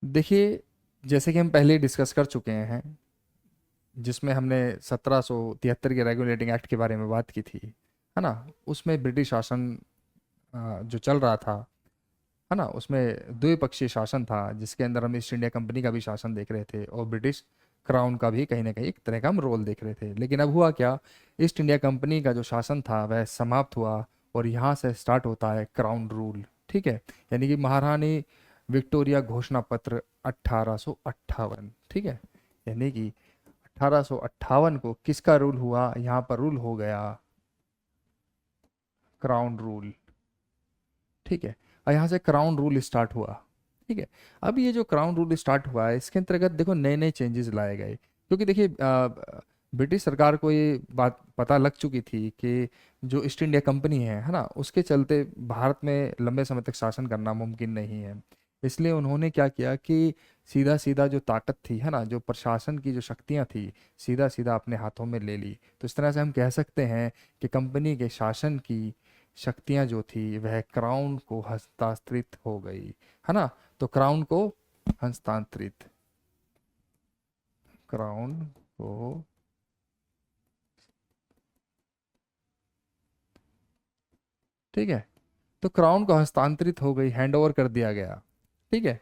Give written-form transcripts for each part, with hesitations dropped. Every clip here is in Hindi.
देखिए, जैसे कि हम पहले डिस्कस कर चुके हैं, जिसमें हमने 1773 के रेगुलेटिंग एक्ट के बारे में बात की थी, है ना। उसमें ब्रिटिश शासन जो चल रहा था, है ना, उसमें द्विपक्षीय शासन था, जिसके अंदर हम ईस्ट इंडिया कंपनी का भी शासन देख रहे थे और ब्रिटिश क्राउन का भी कहीं ना कहीं एक तरह का हम रोल देख रहे थे। लेकिन अब हुआ क्या, ईस्ट इंडिया कंपनी का जो शासन था वह समाप्त हुआ और यहाँ से स्टार्ट होता है क्राउन रूल। ठीक है, यानी कि महारानी विक्टोरिया घोषणा पत्र 1858। ठीक है, यानी कि 1858 को किसका रूल हुआ, यहाँ पर रूल हो गया क्राउन रूल। ठीक है, और यहाँ से क्राउन रूल स्टार्ट हुआ। ठीक है, अब ये जो क्राउन रूल स्टार्ट हुआ है, इसके अंतर्गत देखो नए नए चेंजेस लाए गए, क्योंकि देखिए ब्रिटिश सरकार को ये बात पता लग चुकी थी कि जो ईस्ट इंडिया कंपनी है ना, उसके चलते भारत में लंबे समय तक शासन करना मुमकिन नहीं है। इसलिए उन्होंने क्या किया कि सीधा सीधा जो ताकत थी, है ना, जो प्रशासन की जो शक्तियां थी, सीधा सीधा अपने हाथों में ले ली। तो इस तरह से हम कह सकते हैं कि कंपनी के शासन की शक्तियां जो थी वह क्राउन को हस्तांतरित हो गई, है ना। तो क्राउन को हस्तांतरित, क्राउन को, ठीक है, तो क्राउन को हस्तांतरित हो गई, हैंड ओवर कर दिया गया। ठीक है,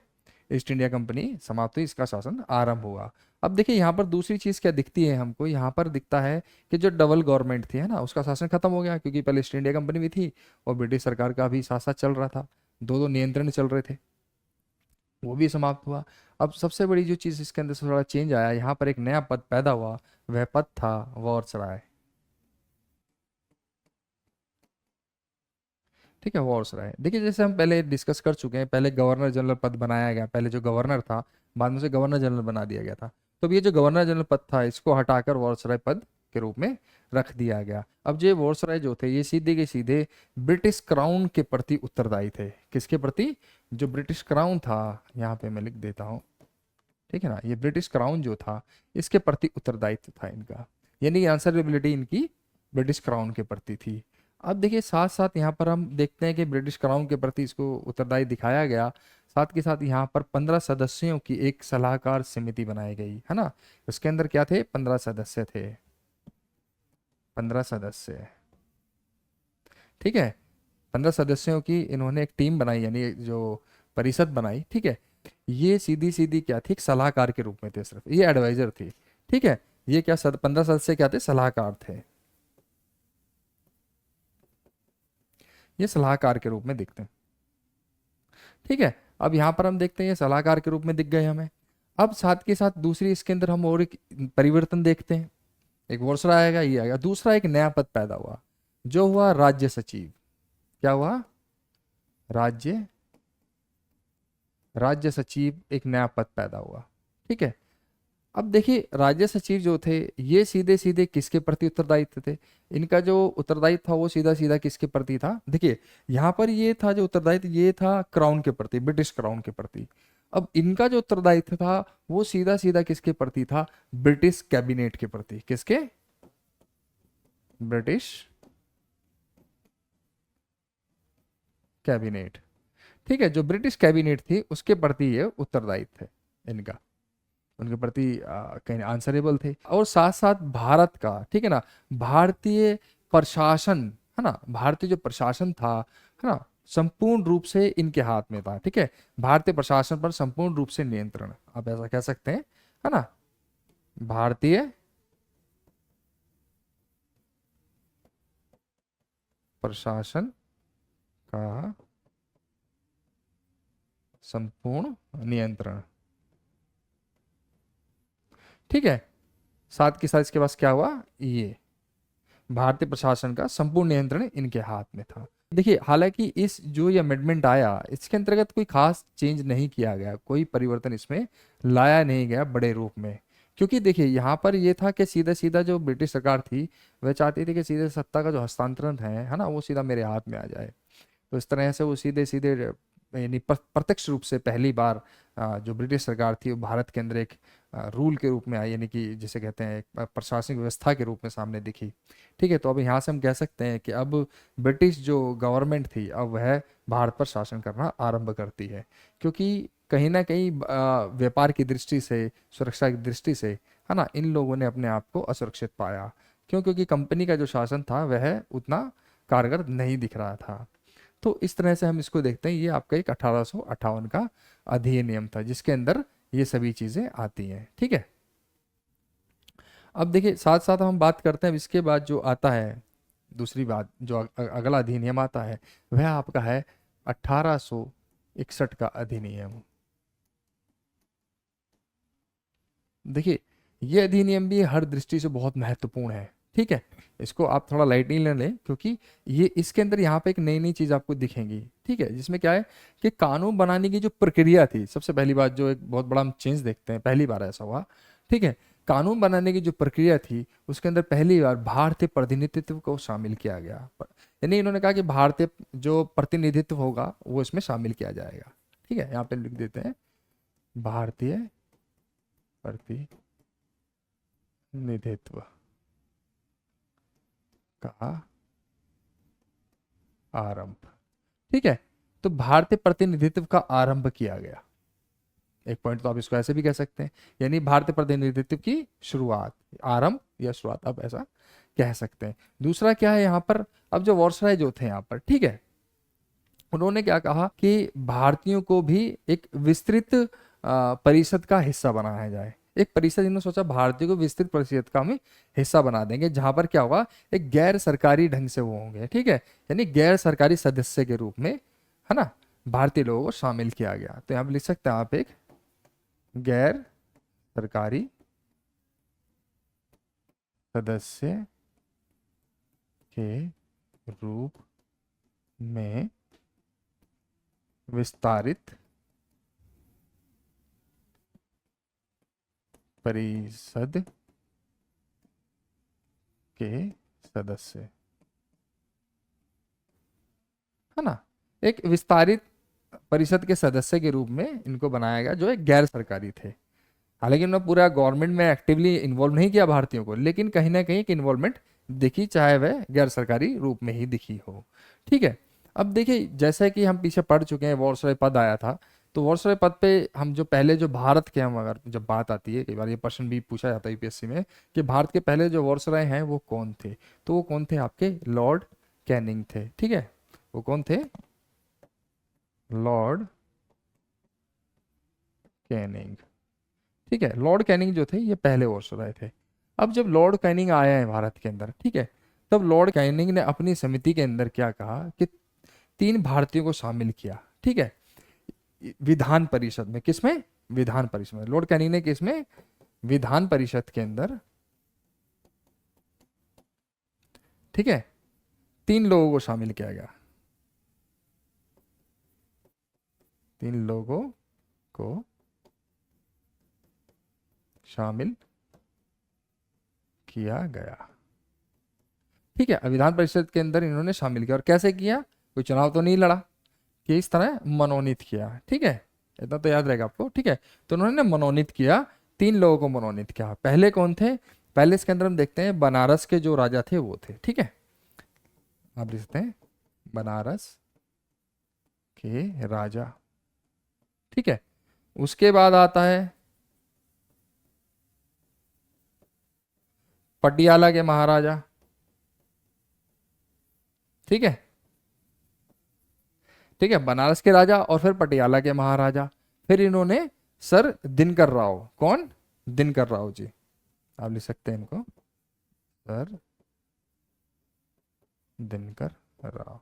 ईस्ट इंडिया कंपनी समाप्त हुई, इसका शासन आरंभ हुआ। अब देखिए यहाँ पर दूसरी चीज क्या दिखती है हमको, यहाँ पर दिखता है कि जो डबल गवर्नमेंट थी, है ना, उसका शासन खत्म हो गया, क्योंकि पहले ईस्ट इंडिया कंपनी भी थी और ब्रिटिश सरकार का भी साथ साथ चल रहा था, दो दो नियंत्रण चल रहे थे, वो भी समाप्त हुआ। अब सबसे बड़ी जो चीज इसके अंदर से थोड़ा चेंज आया, यहाँ पर एक नया पद पैदा हुआ, वह पद था वॉरसराय। ठीक है, वॉरसराय। देखिए, जैसे हम पहले डिस्कस कर चुके हैं, पहले गवर्नर जनरल पद बनाया गया, पहले जो गवर्नर था, बाद में उसे गवर्नर जनरल बना दिया गया था। तो अब ये जो गवर्नर जनरल पद था, इसको हटाकर वॉरसराय पद के रूप में रख दिया गया। अब ये वॉरसराय जो थे, ये सीधे के सीधे ब्रिटिश क्राउन के प्रति उत्तरदायी थे। किसके प्रति, जो ब्रिटिश क्राउन था, यहाँ पे मैं लिख देता हूँ, ठीक है ना, ये ब्रिटिश क्राउन जो था, इसके प्रति उत्तरदायित्व था इनका, यानी आंसरेबिलिटी इनकी ब्रिटिश क्राउन के प्रति थी। अब देखिए, साथ साथ यहाँ पर हम देखते हैं कि ब्रिटिश क्राउन के प्रति इसको उत्तरदायी दिखाया गया, साथ के साथ यहाँ पर 15 सदस्यों की एक सलाहकार समिति बनाई गई, है ना। उसके अंदर क्या थे, 15 सदस्य थे, 15 सदस्य। ठीक है, 15 सदस्यों की इन्होंने एक टीम बनाई, यानी एक जो परिषद बनाई। ठीक है, ये सीधी सीधी क्या थी, एक सलाहकार के रूप में थे, सिर्फ ये एडवाइजर थी। ठीक है, ये क्या 15 सदस्य क्या थे, सलाहकार थे, ये सलाहकार के रूप में दिखते हैं। ठीक है, अब यहाँ पर हम देखते हैं ये सलाहकार के रूप में दिख गए हमें। अब साथ के साथ दूसरी इसके अंदर हम और एक परिवर्तन देखते हैं, एक वर्षरा आएगा, ये आएगा, दूसरा एक नया पद पैदा हुआ, जो हुआ राज्य सचिव। क्या हुआ, राज्य, राज्य सचिव, एक नया पद पैदा हुआ। ठीक है, अब देखिए राज्य सचिव जो थे, ये सीधे सीधे किसके प्रति उत्तरदायित्व थे, इनका जो उत्तरदायित्व था वो सीधा सीधा किसके प्रति था, देखिए यहाँ पर ये था जो उत्तरदायित्व, ये था क्राउन के प्रति, ब्रिटिश क्राउन के प्रति। अब इनका जो उत्तरदायित्व था वो सीधा सीधा किसके प्रति था, ब्रिटिश कैबिनेट के प्रति। किसके, ब्रिटिश कैबिनेट। ठीक है, जो ब्रिटिश कैबिनेट थी उसके प्रति ये उत्तरदायित्व है इनका, उनके प्रति कहीं आंसरेबल थे। और साथ साथ भारत का, ठीक है ना, भारतीय प्रशासन, है ना, भारतीय जो प्रशासन था, है ना, संपूर्ण रूप से इनके हाथ में था। ठीक है, भारतीय प्रशासन पर संपूर्ण रूप से नियंत्रण, आप ऐसा कह सकते हैं, है ना, भारतीय प्रशासन का संपूर्ण नियंत्रण। ठीक है, साथ के साथ इसके पास क्या हुआ, ये भारतीय प्रशासन का संपूर्ण नियंत्रण इनके हाथ में था। देखिए, हालांकि इस जो ये अमेंडमेंट आया, इसके अंतर्गत कोई खास चेंज नहीं किया गया, कोई परिवर्तन इसमें लाया नहीं गया बड़े रूप में, क्योंकि देखिए यहाँ पर ये था कि सीधा सीधा जो ब्रिटिश सरकार थी वह चाहती थी कि सीधे सत्ता का जो हस्तांतरण है ना, वो सीधा मेरे हाथ में आ जाए। तो इस तरह से वो सीधे सीधे यानी प्रत्यक्ष रूप से पहली बार जो ब्रिटिश सरकार थी वो भारत के अंदर एक रूल के रूप में आई, यानी कि जिसे कहते हैं एक प्रशासनिक व्यवस्था के रूप में सामने दिखी। ठीक है, तो अब यहाँ से हम कह सकते हैं कि अब ब्रिटिश जो गवर्नमेंट थी अब वह भारत पर शासन करना आरंभ करती है, क्योंकि कहीं ना कहीं व्यापार की दृष्टि से, सुरक्षा की दृष्टि से, है ना, इन लोगों ने अपने आप को असुरक्षित पाया। क्यों? क्योंकि कंपनी का जो शासन था वह उतना कारगर नहीं दिख रहा था। तो इस तरह से हम इसको देखते हैं, ये आपका एक 1858 का अधिनियम था जिसके अंदर ये सभी चीजें आती हैं। ठीक है। अब देखिए साथ साथ हम बात करते हैं, इसके बाद जो आता है दूसरी बात, जो अगला अधिनियम आता है वह आपका है 1861 का अधिनियम। देखिए ये अधिनियम भी हर दृष्टि से बहुत महत्वपूर्ण है। ठीक है, इसको आप थोड़ा लाइटली ले लें क्योंकि ये इसके अंदर यहाँ पे एक नई नई चीज आपको दिखेंगी। ठीक है, जिसमें क्या है कि कानून बनाने की जो प्रक्रिया थी, सबसे पहली बात जो एक बहुत बड़ा हम चेंज देखते हैं, पहली बार ऐसा हुआ। ठीक है, कानून बनाने की जो प्रक्रिया थी उसके अंदर पहली बार भारतीय प्रतिनिधित्व को शामिल किया गया। यानी इन्होंने कहा कि भारतीय जो प्रतिनिधित्व होगा वो इसमें शामिल किया जाएगा। ठीक है, यहाँ पे लिख देते हैं भारतीय प्रतिनिधित्व का आरंभ। ठीक है, तो भारतीय प्रतिनिधित्व का आरंभ किया गया। एक पॉइंट तो आप इसको ऐसे भी कह सकते हैं, यानी भारतीय प्रतिनिधित्व की शुरुआत, आरंभ या शुरुआत आप ऐसा कह सकते हैं। दूसरा क्या है यहाँ पर, अब जो वायसराय जो थे यहाँ पर, ठीक है, उन्होंने क्या कहा कि भारतीयों को भी एक विस्तृत परिषद का हिस्सा बनाया जाए। एक परिषद, इन्होंने सोचा भारतीयों को विस्तृत परिषद का हम हिस्सा बना देंगे, जहां पर क्या होगा, एक गैर सरकारी ढंग से वो होंगे। ठीक है, यानी गैर सरकारी सदस्य के रूप में, है ना, भारतीय लोगों को शामिल किया गया। तो यहाँ पे लिख सकते हैं आप एक गैर सरकारी सदस्य के रूप में विस्तारित परिषद के सदस्य, है ना, एक विस्तारित परिषद के सदस्य के रूप में इनको बनाया गया जो एक गैर सरकारी थे। हालांकि उन्होंने पूरा गवर्नमेंट में एक्टिवली इन्वॉल्व नहीं किया भारतीयों को, लेकिन कहीं ना कहीं एक इन्वॉल्वमेंट दिखी, चाहे वह गैर सरकारी रूप में ही दिखी हो। ठीक है, अब देखिए जैसे कि हम पीछे पढ़ चुके हैं, वायसराय पद आया था, तो वायसराय पद पे हम जो पहले जो भारत के, हम अगर जब बात आती है, कई बार ये प्रश्न भी पूछा जाता है यूपीएससी में कि भारत के पहले जो वायसराय हैं वो कौन थे, तो वो कौन थे, आपके लॉर्ड कैनिंग थे। ठीक है, वो कौन थे, लॉर्ड कैनिंग। ठीक है, लॉर्ड कैनिंग जो थे ये पहले वायसराय थे। अब जब लॉर्ड कैनिंग आया है भारत के अंदर, ठीक है, तब लॉर्ड कैनिंग ने अपनी समिति के अंदर क्या कहा कि 3 भारतीयों को शामिल किया। ठीक है, विधान परिषद में, किसमें, विधान परिषद में, लॉर्ड कैनिंग ने किसमें, विधान परिषद के अंदर। ठीक है, 3 लोगों को शामिल किया गया, 3 लोगों को शामिल किया गया। ठीक है, विधान परिषद के अंदर इन्होंने शामिल किया, और कैसे किया, कोई चुनाव तो नहीं लड़ा, कि इस तरह मनोनीत किया। ठीक है, इतना तो याद रहेगा आपको। ठीक है, तो उन्होंने मनोनीत किया, 3 लोगों को मनोनीत किया। पहले कौन थे, पहले इसके अंदर हम देखते हैं बनारस के जो राजा थे वो थे। ठीक है, आप लिख सकते हैं बनारस के राजा। ठीक है, उसके बाद आता है पटियाला के महाराजा। ठीक है, ठीक है, बनारस के राजा और फिर पटियाला के महाराजा। फिर इन्होंने सर दिनकर राव, कौन, दिनकर राव जी, आप लिख सकते हैं इनको सर दिनकर राव।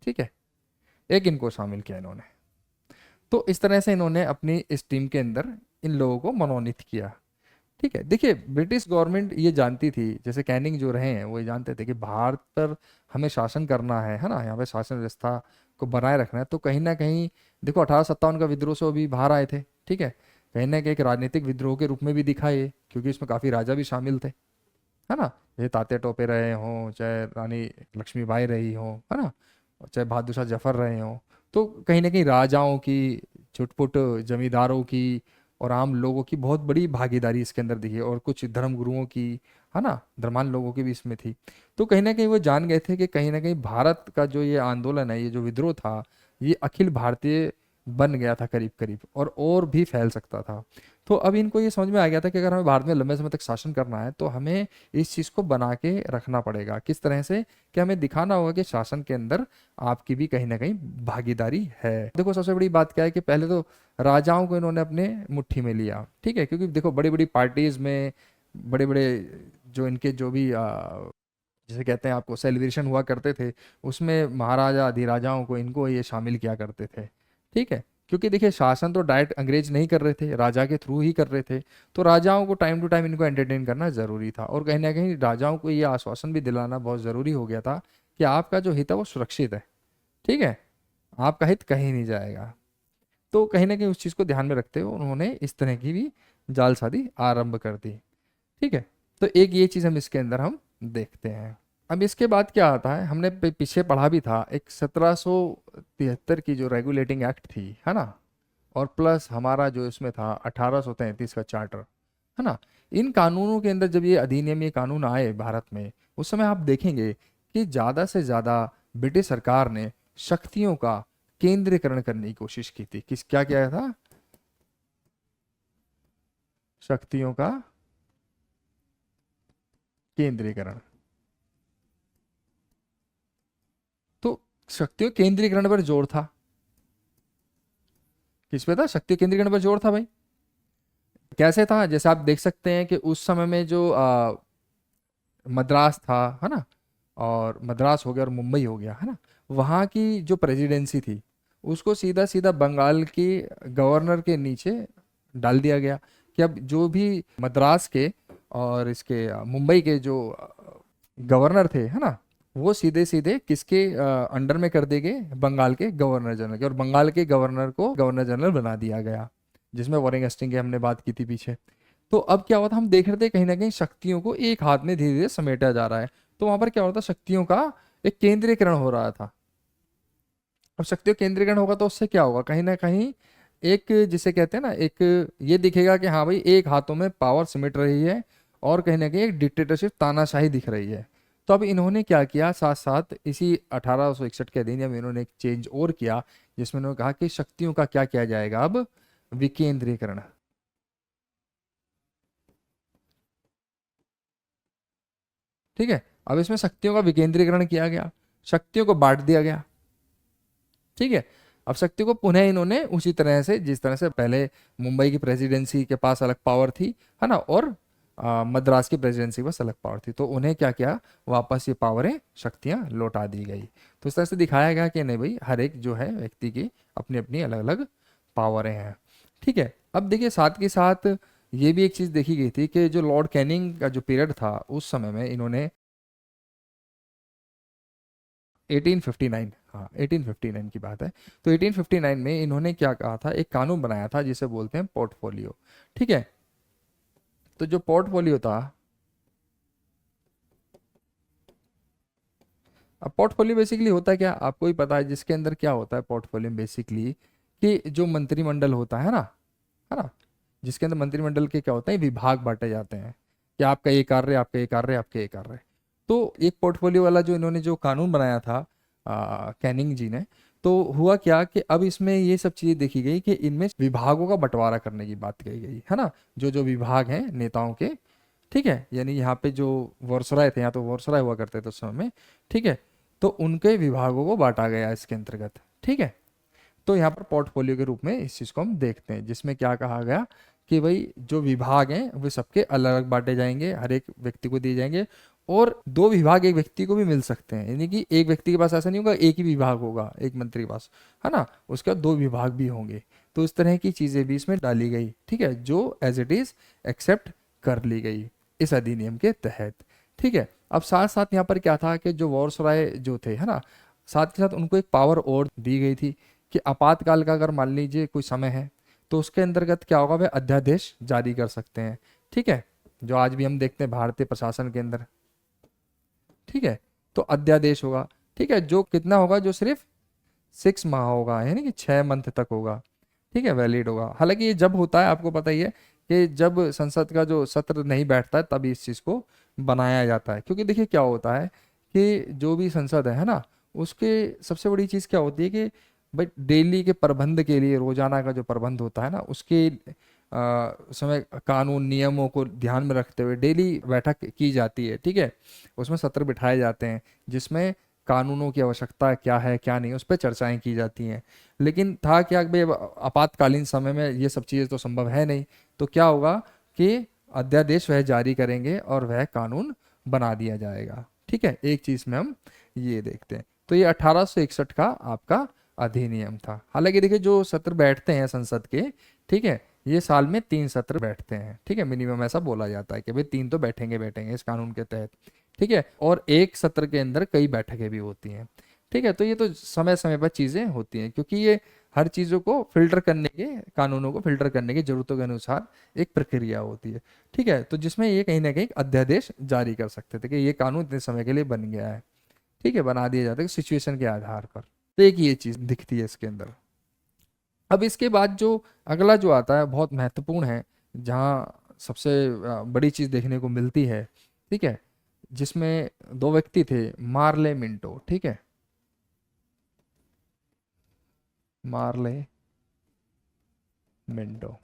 ठीक है, एक इनको शामिल किया इन्होंने। तो इस तरह से इन्होंने अपनी इस टीम के अंदर इन लोगों को मनोनीत किया। ठीक है, देखिए ब्रिटिश गवर्नमेंट ये जानती थी, जैसे कैनिंग जो रहे हैं वो ये जानते थे कि भारत पर हमें शासन करना है ना, यहाँ पे शासन व्यवस्था को बनाए रखना है। तो कहीं ना कहीं देखो 1857 का विद्रोह से वो भी बाहर आए थे। ठीक है, कहीं ना कहीं एक राजनीतिक विद्रोह के रूप में भी दिखा ये, क्योंकि इसमें काफी राजा भी शामिल थे, है ना, ये तात्या टोपे रहे हों, चाहे रानी लक्ष्मीबाई रही हो, है ना, और चाहे बहादुर शाह जफर रहे हों, तो कहीं ना कहीं राजाओं की, छुटपुट जमींदारों की और आम लोगों की बहुत बड़ी भागीदारी इसके अंदर दिखी, और कुछ धर्म गुरुओं की, है ना, धर्मान लोगों की भी इसमें थी। तो कहीं ना कहीं वो जान गए थे कि कहीं ना कहीं भारत का जो ये आंदोलन है, ये जो विद्रोह था, ये अखिल भारतीय बन गया था करीब करीब, और भी फैल सकता था। तो अब इनको ये समझ में आ गया था कि अगर हमें भारत में लंबे समय तक शासन करना है तो हमें इस चीज़ को बना के रखना पड़ेगा। किस तरह से? कि हमें दिखाना होगा कि शासन के अंदर आपकी भी कहीं ना कहीं भागीदारी है। देखो सबसे बड़ी बात क्या है कि पहले तो राजाओं को इन्होंने अपने मुट्ठी में लिया, ठीक है, क्योंकि देखो बड़ी बड़ी पार्टीज में, बड़े बड़े जो इनके जो भी जिसे कहते हैं आपको सेलिब्रेशन हुआ करते थे, उसमें महाराजा अधिराजाओं को, इनको ये शामिल किया करते थे, ठीक है। क्योंकि देखिए शासन तो डायरेक्ट अंग्रेज नहीं कर रहे थे, राजा के थ्रू ही कर रहे थे, तो राजाओं को टाइम टू टाइम इनको एंटरटेन करना जरूरी था, और कहीं ना कहीं राजाओं को ये आश्वासन भी दिलाना बहुत जरूरी हो गया था कि आपका जो हित है वो सुरक्षित है, ठीक है, आपका हित कहीं नहीं जाएगा। तो कहीं ना कहीं उस चीज़ को ध्यान में रखते हुए उन्होंने इस तरह की भी जालसाजी आरंभ कर दी, ठीक है। तो एक ये चीज़ हम इसके अंदर हम देखते हैं। अब इसके बाद क्या आता है, हमने पीछे पढ़ा भी था, एक 1773 की जो रेगुलेटिंग एक्ट थी, है ना, और प्लस हमारा जो इसमें था 1833 का चार्टर, है ना। इन कानूनों के अंदर जब ये अधिनियम, ये कानून आए भारत में, उस समय आप देखेंगे कि ज़्यादा से ज़्यादा ब्रिटिश सरकार ने शक्तियों का केंद्रीकरण करने की कोशिश की थी। क्या किया था? शक्तियों का केंद्रीकरण। तो शक्तियों केंद्रीकरण पर जोर था। किस पे था? शक्ति केंद्रीकरण पर जोर था भाई। कैसे था? जैसे आप देख सकते हैं कि उस समय में जो मद्रास था, है ना, और मद्रास हो गया और मुंबई हो गया, है ना, वहाँ की जो प्रेसिडेंसी थी उसको सीधा सीधा बंगाल के गवर्नर के नीचे डाल दिया गया। कि अब जो भी मद्रास के और इसके मुंबई के जो गवर्नर थे, है ना, वो सीधे सीधे किसके अंडर में कर दिए गए? बंगाल के गवर्नर जनरल के, और बंगाल के गवर्नर को गवर्नर जनरल बना दिया गया, जिसमें वॉरेन हेस्टिंग की हमने बात की थी पीछे। तो अब क्या हुआ था, हम देख रहे थे कहीं ना कहीं शक्तियों को एक हाथ में धीरे धीरे समेटा जा रहा है। तो वहां पर क्या हो रहा था, शक्तियों का एक केंद्रीकरण हो रहा था। अब शक्तियों केंद्रीकरण होगा तो उससे क्या होगा, कहीं ना कहीं एक, जिसे कहते हैं ना, एक ये दिखेगा कि हाँ भाई एक हाथों में पावर सिमट रही है, और कहीं ना कहीं एक डिक्टेटरशिप, तानाशाही दिख रही है। तो अब इन्होंने क्या किया, साथ साथ इसी 1861 के अधिनियम में इन्होंने एक चेंज और किया, जिसमें उन्होंने कहा कि शक्तियों का क्या किया जाएगा, अब विकेंद्रीकरण, ठीक है। अब इसमें शक्तियों का विकेंद्रीकरण किया गया, शक्तियों को बांट दिया गया, ठीक है। अब शक्ति को पुनः इन्होंने उसी तरह से, जिस तरह से पहले मुंबई की प्रेसिडेंसी के पास अलग पावर थी, है ना, और मद्रास की प्रेसिडेंसी के पास अलग पावर थी, तो उन्हें क्या किया, वापस ये पावरें, शक्तियां लौटा दी गई। तो इस तरह से दिखाया गया कि नहीं भाई, हर एक जो है व्यक्ति की अपनी अपनी अलग अलग पावरें हैं, ठीक है। अब देखिए साथ के साथ ये भी एक चीज़ देखी गई थी कि जो लॉर्ड कैनिंग का जो पीरियड था, उस समय में इन्होंने 1859, हाँ 1859 की बात है, तो 1859 में इन्होंने क्या कहा था, एक कानून बनाया था जिसे बोलते हैं पोर्टफोलियो, ठीक है। तो जो पोर्टफोलियो था, अब पोर्टफोलियो बेसिकली होता है क्या, आपको ही पता है, जिसके अंदर क्या होता है पोर्टफोलियो में बेसिकली, कि जो मंत्रिमंडल होता है ना, जिसके अंदर मंत्रिमंडल के क्या होते हैं, विभाग बांटे जाते हैं, कि आपका ये कार्य, आपका ये कार्य, आपका ये कार्य। तो एक पोर्टफोलियो वाला जो इन्होंने जो कानून बनाया था कैनिंग जी ने, तो हुआ क्या कि अब इसमें ये सब चीजें देखी गई कि इनमें विभागों का बंटवारा करने की बात कही गई, है ना, जो जो विभाग हैं नेताओं के, ठीक है, यानी यहाँ पे जो वर्सराय थे, यहाँ तो वर्सराय हुआ करते थे उस समय में, ठीक है, तो उनके विभागों को बांटा गया इसके अंतर्गत, ठीक है। तो यहाँ पर पोर्टफोलियो के रूप में इस चीज़ को हम देखते हैं, जिसमें क्या कहा गया कि भाई जो विभाग हैं वे सबके अलग अलग बांटे जाएंगे, हर एक व्यक्ति को दिए जाएंगे, और दो विभाग एक व्यक्ति को भी मिल सकते हैं, यानी कि एक व्यक्ति के पास ऐसा नहीं होगा एक ही विभाग होगा, एक मंत्री के पास, है ना, उसके बाद दो विभाग भी होंगे। तो इस तरह की चीज़ें भी इसमें डाली गई, ठीक है, जो एज इट इज़ एक्सेप्ट कर ली गई इस अधिनियम के तहत, ठीक है। अब साथ साथ यहाँ पर क्या था कि जो वॉरसराय जो थे, है ना, साथ के साथ उनको एक पावर और दी गई थी कि आपातकाल का अगर मान लीजिए कोई समय है, तो उसके अंतर्गत क्या होगा, वे अध्यादेश जारी कर सकते हैं, ठीक है, जो आज भी हम देखते हैं भारतीय प्रशासन के अंदर, ठीक है। तो अध्यादेश होगा, ठीक है, जो कितना होगा, जो सिर्फ 6 माह होगा, यानी कि 6 मंथ तक होगा, ठीक है, वैलिड होगा। हालांकि ये जब होता है आपको पता ही है कि जब संसद का जो सत्र नहीं बैठता है तभी इस चीज़ को बनाया जाता है, क्योंकि देखिए क्या होता है कि जो भी संसद है ना, उसके सबसे बड़ी चीज़ क्या होती है कि बट डेली के प्रबंध के लिए, रोजाना का जो प्रबंध होता है ना, उसके उसमें कानून नियमों को ध्यान में रखते हुए डेली बैठक की जाती है, ठीक है। उसमें सत्र बिठाए जाते हैं जिसमें कानूनों की आवश्यकता क्या है क्या नहीं, उस पर चर्चाएं की जाती हैं। लेकिन था क्या कि भाई अब आपातकालीन समय में ये सब चीज़ें तो संभव है नहीं, तो क्या होगा कि अध्यादेश वह जारी करेंगे और वह कानून बना दिया जाएगा, ठीक है। एक चीज़ में हम ये देखते हैं, तो ये 1861 का आपका अधिनियम था। हालांकि देखिए जो सत्र बैठते हैं संसद के, ठीक है, ये साल में 3 सत्र बैठते हैं, ठीक है, मिनिमम ऐसा बोला जाता है कि भाई 3 तो बैठेंगे बैठेंगे इस कानून के तहत, ठीक है। और एक सत्र के अंदर कई बैठकें भी होती हैं, ठीक है। तो ये तो समय समय पर चीज़ें होती हैं, क्योंकि ये हर चीज़ों को फिल्टर करने के, कानूनों को फिल्टर करने की जरूरतों के अनुसार एक प्रक्रिया होती है, ठीक है। तो जिसमें ये कहीं ना कहीं अध्यादेश जारी कर सकते थे कि ये कानून इतने समय के लिए बन गया है, ठीक है, बना दिया जाता है सिचुएशन के आधार पर। तो एक ये चीज़ दिखती है इसके अंदर। अब इसके बाद जो अगला जो आता है बहुत महत्वपूर्ण है, जहाँ सबसे बड़ी चीज़ देखने को मिलती है, ठीक है, जिसमें दो व्यक्ति थे, मार्ले मिंटो, ठीक है, मार्ले मिंटो,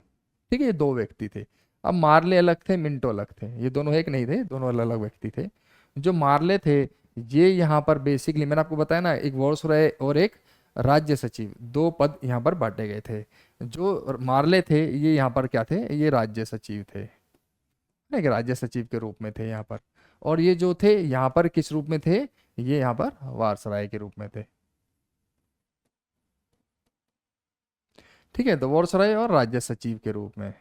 ठीक है, ये दो व्यक्ति थे। अब मार्ले अलग थे, मिंटो अलग थे, ये दोनों एक नहीं थे, दोनों अलग अलग व्यक्ति थे। जो मार्ले थे, ये यहाँ पर बेसिकली मैंने आपको बताया ना, एक वॉइसरॉय और एक राज्य सचिव, दो पद यहाँ पर बांटे गए थे। जो मार्ले थे ये यहाँ पर क्या थे, ये राज्य सचिव थे, एक राज्य सचिव के रूप में थे यहाँ पर। और ये जो थे यहाँ पर किस रूप में थे, ये यहाँ पर वारसराय के रूप में थे, ठीक है। तो वारसराय और राज्य सचिव के रूप में,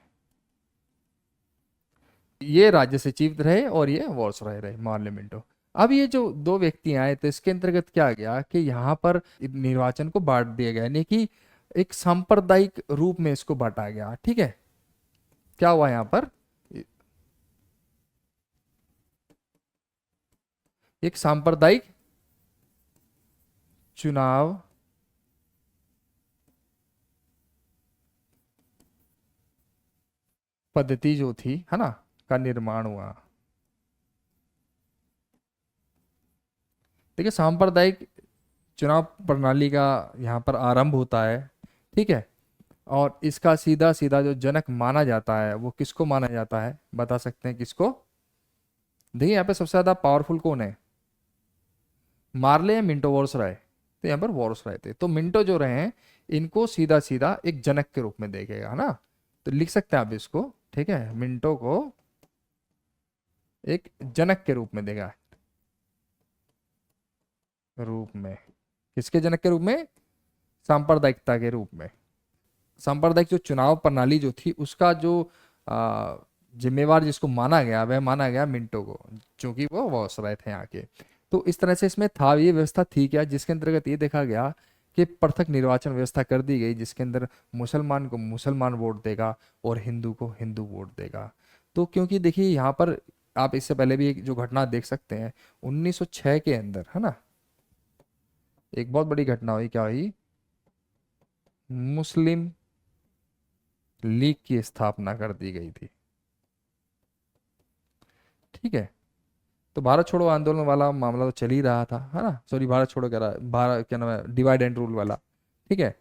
ये राज्य सचिव रहे और ये वारसराय रहे, मार्ले मिंटो। अब ये जो दो व्यक्ति आए तो इसके अंतर्गत क्या गया कि यहाँ पर निर्वाचन को बांट दिया गया, यानी कि एक सांप्रदायिक रूप में इसको बांटा गया, ठीक है। क्या हुआ यहाँ पर, एक सांप्रदायिक चुनाव पद्धति जो थी, है ना, का निर्माण हुआ। देखिए सांप्रदायिक चुनाव प्रणाली का यहाँ पर आरंभ होता है, ठीक है। और इसका सीधा सीधा जो जनक माना जाता है वो किसको माना जाता है, बता सकते हैं किसको। देखिए यहाँ पे सबसे ज्यादा पावरफुल कौन है, मार्ले या मिंटो वॉर्सराय, तो यहाँ पर वॉर्सराय थे। तो मिंटो जो रहे हैं इनको सीधा सीधा एक जनक के रूप में देखेगा, है ना। तो लिख सकते हैं आप इसको, ठीक है, मिंटो को एक जनक के रूप में देगा, रूप में, किसके जनक के रूप में, सांप्रदायिकता के रूप में। सांप्रदायिक जो चुनाव प्रणाली जो थी उसका जो आ, जिम्मेवार जिसको माना गया वह माना गया मिंटो को, क्योंकि वो वायसराय थे यहाँ के। तो इस तरह से इसमें था, ये व्यवस्था थी क्या, जिसके अंतर्गत ये देखा गया कि पृथक निर्वाचन व्यवस्था कर दी गई, जिसके अंदर मुसलमान को मुसलमान वोट देगा और हिंदू को हिंदू वोट देगा। तो क्योंकि देखिए यहाँ पर आप इससे पहले भी एक जो घटना देख सकते हैं 1906 के अंदर, है ना, एक बहुत बड़ी घटना हुई, क्या हुई, मुस्लिम लीग की स्थापना कर दी गई थी, ठीक है। तो भारत छोड़ो आंदोलन वाला मामला तो चल ही रहा था, है ना, सॉरी भारत छोड़ो कह रहा, भारत क्या नाम है, डिवाइड एंड रूल वाला, ठीक है,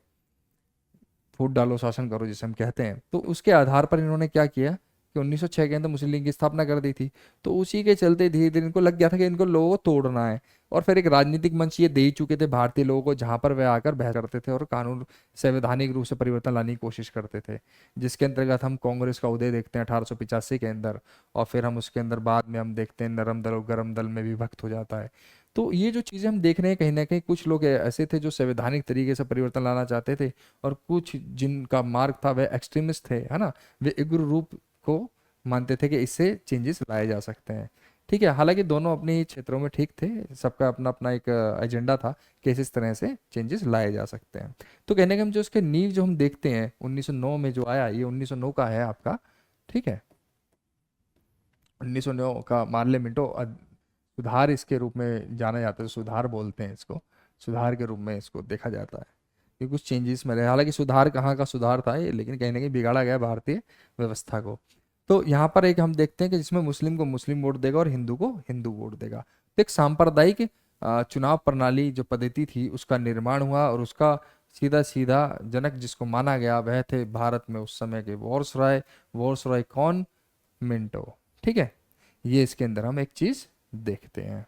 फूट डालो शासन करो जिसे हम कहते हैं। तो उसके आधार पर इन्होंने क्या किया कि 1906 के अंदर मुस्लिम लीग की स्थापना कर दी थी। तो उसी के चलते धीरे धीरे इनको लग गया था कि इनको लोगों को तोड़ना है, और फिर एक राजनीतिक मंच ये दे ही चुके थे भारतीय लोगों को, जहां पर वे आकर बहस करते थे और कानून संवैधानिक रूप से परिवर्तन लाने की कोशिश करते थे, जिसके अंतर्गत हम कांग्रेस का उदय देखते हैं 1885 के अंदर। और फिर हम उसके अंदर बाद में हम देखते हैं नरम दल और गरम दल में विभक्त हो जाता है। तो ये जो चीज़ें हम देख रहे हैं कहीं ना कहीं कुछ लोग ऐसे थे जो संवैधानिक तरीके से परिवर्तन लाना चाहते थे, और कुछ जिनका मार्ग था वह एक्सट्रीमिस्ट थे, है ना, वे उग्र रूप को मानते थे कि इससे चेंजेस लाए जा सकते हैं, ठीक है। हालांकि दोनों अपने ही क्षेत्रों में ठीक थे, सबका अपना अपना एक एजेंडा था कि इस तरह से चेंजेस लाए जा सकते हैं। तो कहने का हम जो उसके नींव जो हम देखते हैं 1909 में जो आया, ये 1909 का है आपका, ठीक है, 1909 का मार्ले मिंटो सुधार इसके रूप में जाना जाता है, सुधार बोलते हैं इसको, सुधार के रूप में इसको देखा जाता है कि कुछ चेंजेस मिले। हालांकि सुधार कहाँ का सुधार था ये, लेकिन कहीं ना कहीं बिगाड़ा गया भारतीय व्यवस्था को। तो यहाँ पर एक हम देखते हैं कि जिसमें मुस्लिम को मुस्लिम वोट देगा और हिंदू को हिंदू वोट देगा। तो एक सांप्रदायिक चुनाव प्रणाली जो पद्धति थी उसका निर्माण हुआ, और उसका सीधा सीधा जनक जिसको माना गया वह थे भारत में उस समय के वॉयसरॉय। वॉयसरॉय कौन? मिंटो। ठीक है, ये इसके अंदर हम एक चीज देखते हैं।